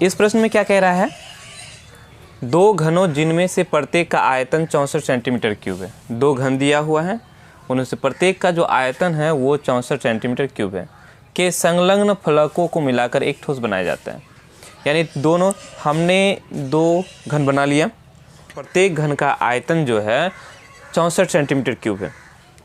इस प्रश्न में क्या कह रहा है, दो घनों जिनमें से प्रत्येक का आयतन 64 सेंटीमीटर क्यूब है। दो घन दिया हुआ है, उनमें से प्रत्येक का जो आयतन है वो 64 सेंटीमीटर क्यूब है, के संलग्न फलकों को मिलाकर एक ठोस बनाया जाता है। यानी दोनों, हमने दो घन बना लिया, प्रत्येक घन का आयतन जो है 64 सेंटीमीटर क्यूब है।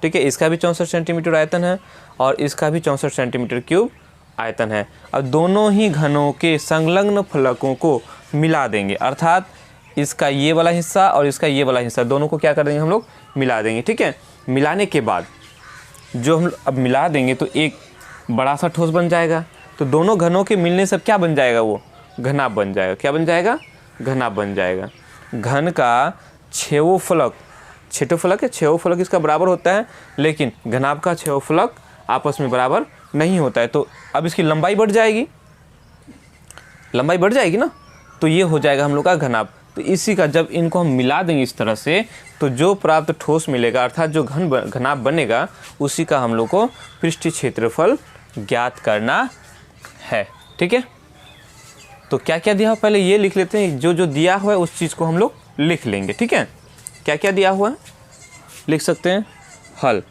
ठीक है, इसका भी 64 सेंटीमीटर आयतन है और इसका भी 64 सेंटीमीटर क्यूब आयतन है। अब दोनों ही घनों के संलग्न फलकों को मिला देंगे, अर्थात इसका ये वाला हिस्सा और इसका ये वाला हिस्सा, दोनों को क्या कर देंगे हम लोग, मिला देंगे। ठीक है, मिलाने के बाद जो हम अब मिला देंगे तो एक बड़ा सा ठोस बन जाएगा। तो दोनों घनों के मिलने से क्या बन जाएगा, वो घनाभ बन जाएगा। क्या बन जाएगा, घनाभ बन जाएगा। घन का क्षेत्रफलक, क्षेत्रफलक है, क्षेत्रफलक इसका बराबर होता है, लेकिन घनाभ का क्षेत्रफलक आपस में बराबर नहीं होता है। तो अब इसकी लंबाई बढ़ जाएगी, लंबाई बढ़ जाएगी ना, तो ये हो जाएगा हम लोग का घनाभ। तो इसी का जब इनको हम मिला देंगे इस तरह से, तो जो प्राप्त ठोस मिलेगा अर्थात जो घनाभ बनेगा, उसी का हम लोग को पृष्ठीय क्षेत्रफल ज्ञात करना है। ठीक है, तो क्या क्या दिया हुआ पहले ये लिख लेते हैं, जो जो दिया हुआ है उस चीज़ को हम लोग लिख लेंगे। ठीक है, क्या क्या दिया हुआ है लिख सकते हैं। हल,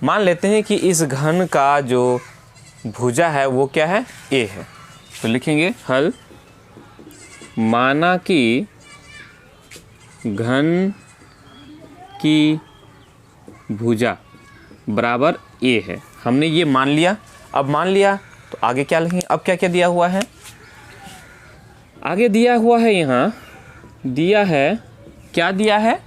मान लेते हैं कि इस घन का जो भुजा है वो क्या है, ए है, तो लिखेंगे हल, माना कि घन की भुजा बराबर ए है। हमने ये मान लिया, अब मान लिया तो आगे क्या लिखेंगे। अब क्या क्या दिया हुआ है, आगे दिया हुआ है, यहाँ दिया है, क्या दिया है,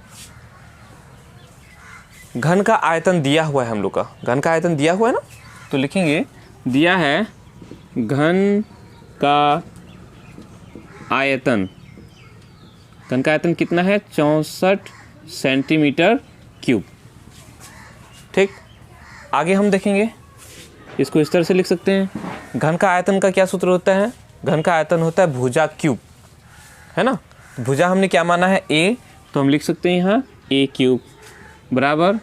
घन का आयतन दिया हुआ है हम लोग का, घन का आयतन दिया हुआ है ना, तो लिखेंगे दिया है घन का आयतन, घन का आयतन कितना है, 64 सेंटीमीटर क्यूब। ठीक, आगे हम देखेंगे, इसको इस तरह से लिख सकते हैं। घन का आयतन का क्या सूत्र होता है, घन का आयतन होता है भुजा क्यूब, है ना। भुजा हमने क्या माना है, ए, तो हम लिख सकते हैं यहाँ ए क्यूब बराबर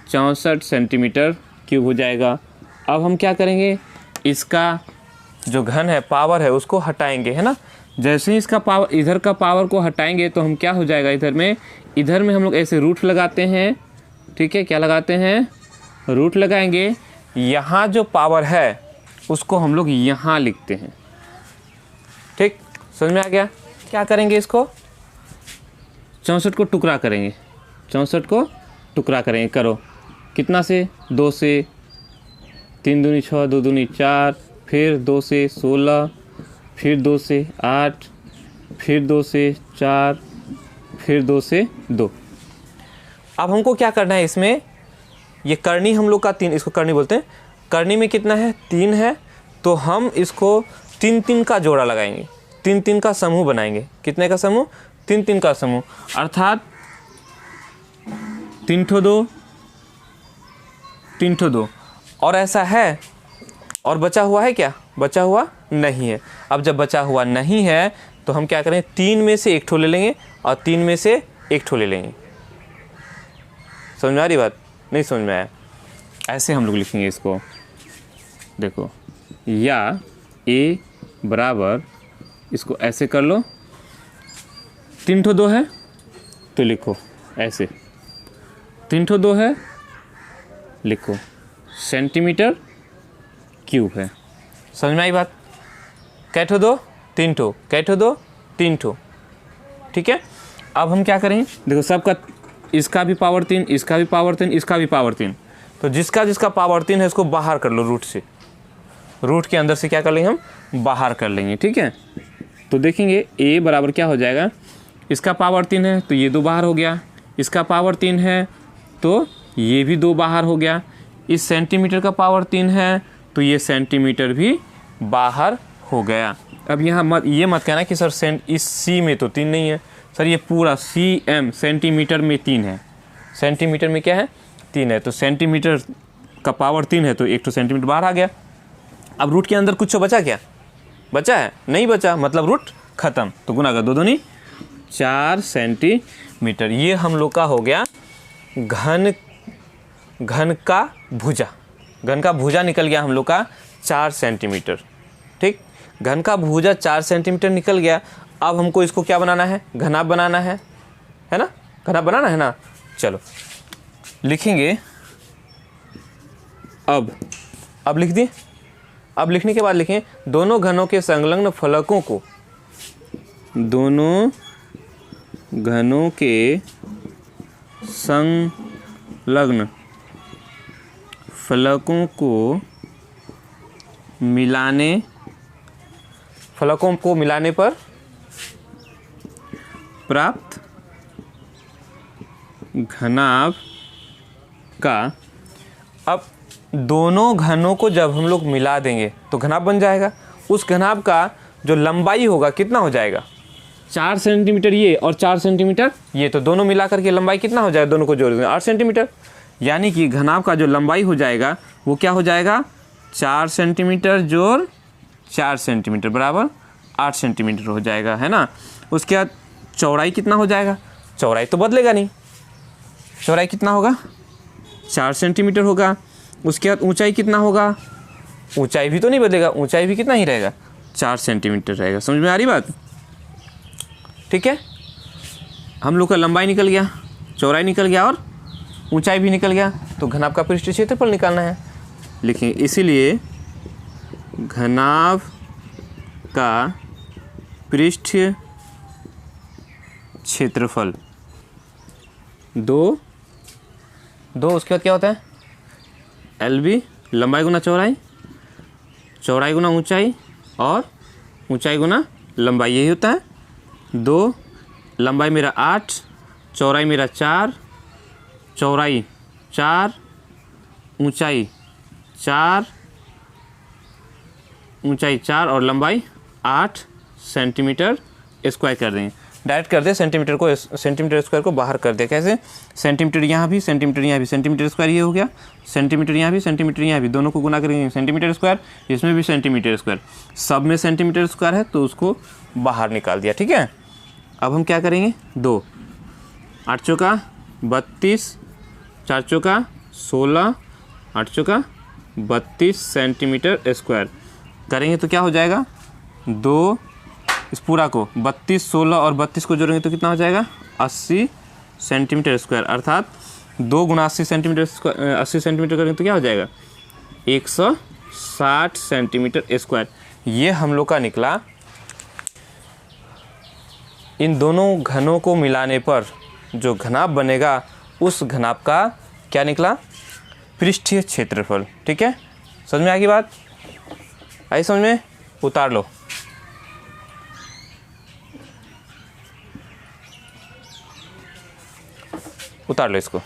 64 सेंटीमीटर क्यूब हो जाएगा। अब हम क्या करेंगे, इसका जो घन है, पावर है, उसको हटाएंगे, है ना। जैसे ही इसका पावर, इधर का पावर को हटाएंगे तो हम क्या हो जाएगा, इधर में हम लोग ऐसे रूट लगाते हैं। ठीक है, क्या लगाते हैं, रूट लगाएंगे। यहाँ जो पावर है उसको हम लोग यहाँ लिखते हैं। ठीक, समझ में आ गया। क्या करेंगे, इसको 64 को टुकड़ा करेंगे, 64 को टुकड़ा करेंगे। करो, कितना से, 2 से, 3 दूनी 6, 2 दूनी 4, फिर 2 से 16, फिर 2 से 8, फिर 2 से 4, फिर 2 से 2। अब हमको क्या करना है, इसमें ये करनी हम लोग का 3, इसको करनी बोलते हैं। करनी में कितना है, 3 है, तो हम इसको 3-3 का जोड़ा लगाएंगे, 3-3 का समूह बनाएंगे। कितने का समूह, 3-3 का समूह, अर्थात 3 ठो 2, 3 ठो 2, और ऐसा है, और बचा हुआ है क्या, बचा हुआ नहीं है। अब जब बचा हुआ नहीं है तो हम क्या करें, 3 में से 1 ठो ले लेंगे और 3 में से 1 ठो ले लेंगे। समझ में आ रही बात, नहीं समझ में आया, ऐसे हम लोग लिखेंगे इसको। देखो, या ए बराबर, इसको ऐसे कर लो, 3 ठो 2 है तो लिखो ऐसे, 3 ठो 2 है, लिखो सेंटीमीटर क्यूब है। समझ में आई बात, कै ठो 2, 3 ठो, कै ठो 2, 3 ठो। ठीक है, अब हम क्या करें, देखो सबका, इसका भी पावर 3, इसका भी पावर 3, इसका भी पावर 3, तो जिसका जिसका पावर 3 है उसको बाहर कर लो रूट से, रूट के अंदर से क्या कर लेंगे, हम बाहर कर लेंगे। ठीक है, तो देखेंगे ए बराबर क्या हो जाएगा, इसका पावर 3 है तो ये 2 बाहर हो गया, इसका पावर 3 है तो ये भी 2 बाहर हो गया, इस सेंटीमीटर का पावर 3 है तो ये सेंटीमीटर भी बाहर हो गया। अब यहाँ ये मत कहना कि सर इस सी में तो 3 नहीं है, सर ये पूरा cm सेंटीमीटर में 3 है, सेंटीमीटर में क्या है, 3 है, तो सेंटीमीटर का पावर 3 है तो 1 तो सेंटीमीटर बाहर आ गया। अब रूट के अंदर कुछ बचा क्या, बचा है, नहीं बचा, मतलब रूट खत्म, तो गुना कर 2 दूनी 4 सेंटीमीटर। ये हम लोग का हो गया घन का भुजा, घन का भुजा निकल गया हम लोग का 4 सेंटीमीटर। ठीक। घन का भुजा 4 सेंटीमीटर निकल गया। अब हमको इसको क्या बनाना है, घनाभ बनाना है ना, घनाभ बनाना है ना। चलो लिखेंगे, अब लिख दिए। अब लिखने के बाद लिखें दोनों घनों के संलग्न फलकों को, दोनों घनों के संलग्न फलकों को मिलाने पर प्राप्त घनाभ का। अब दोनों घनों को जब हम लोग मिला देंगे तो घनाभ बन जाएगा। उस घनाभ का जो लंबाई होगा कितना हो जाएगा, 4 सेंटीमीटर ये और 4 सेंटीमीटर ये, तो दोनों मिला करके लंबाई कितना हो जाएगा, दोनों को जोड़ देंगे 8 सेंटीमीटर। यानी कि घनाभ का जो लंबाई हो जाएगा वो क्या हो जाएगा, 4 सेंटीमीटर जोड़ 4 सेंटीमीटर बराबर 8 सेंटीमीटर हो जाएगा, है ना। उसके बाद चौड़ाई कितना हो जाएगा, चौड़ाई तो बदलेगा नहीं, चौड़ाई कितना होगा 4 सेंटीमीटर होगा। उसके बाद ऊंचाई कितना होगा, ऊंचाई भी तो नहीं बदलेगा, ऊंचाई भी कितना ही रहेगा 4 सेंटीमीटर रहेगा। समझ में आ रही बात, ठीक है। हम लोग का लंबाई निकल गया, चौड़ाई निकल गया और ऊंचाई भी निकल गया, तो घनाभ का पृष्ठीय क्षेत्रफल निकालना है। लिखें इसीलिए घनाभ का पृष्ठीय क्षेत्रफल दो, उसके बाद क्या होता है LB, लंबाई गुना चौड़ाई, चौड़ाई गुना ऊंचाई और ऊंचाई गुना लंबाई, यही होता है 2। लंबाई मेरा 8, चौड़ाई मेरा 4, चौड़ाई 4, ऊंचाई 4, ऊंचाई 4 और लंबाई 8 सेंटीमीटर स्क्वायर कर देंगे। डायरेक्ट कर दे, सेंटीमीटर स्क्वायर को बाहर कर दे। कैसे, सेंटीमीटर यहाँ भी, सेंटीमीटर यहाँ भी, सेंटीमीटर स्क्वायर ये हो गया, सेंटीमीटर यहाँ भी, सेंटीमीटर यहाँ भी, दोनों को गुना करेंगे सेंटीमीटर स्क्वायर, इसमें भी सेंटीमीटर स्क्वायर, सब में सेंटीमीटर स्क्वायर है तो उसको बाहर निकाल दिया, ठीक है। अब हम क्या करेंगे, 2 8 चौका 32, 4 चौका 16, 8 चौका 32 सेंटीमीटर स्क्वायर करेंगे तो क्या हो जाएगा, 2 इस पूरा को 32, 16 और 32 को जोड़ेंगे तो कितना हो जाएगा 80 सेंटीमीटर स्क्वायर, अर्थात 2 गुना 80 सेंटीमीटर स्क्वायर, 80 सेंटीमीटर करेंगे तो क्या हो जाएगा 160 सेंटीमीटर स्क्वायर। ये हम लोग का निकला। इन दोनों घनों को मिलाने पर जो घनाभ बनेगा उस घनाभ का क्या निकला, पृष्ठीय क्षेत्रफल, ठीक है। समझ में आ गई बात, आई समझ में, उतार लो। उतार लो इसको।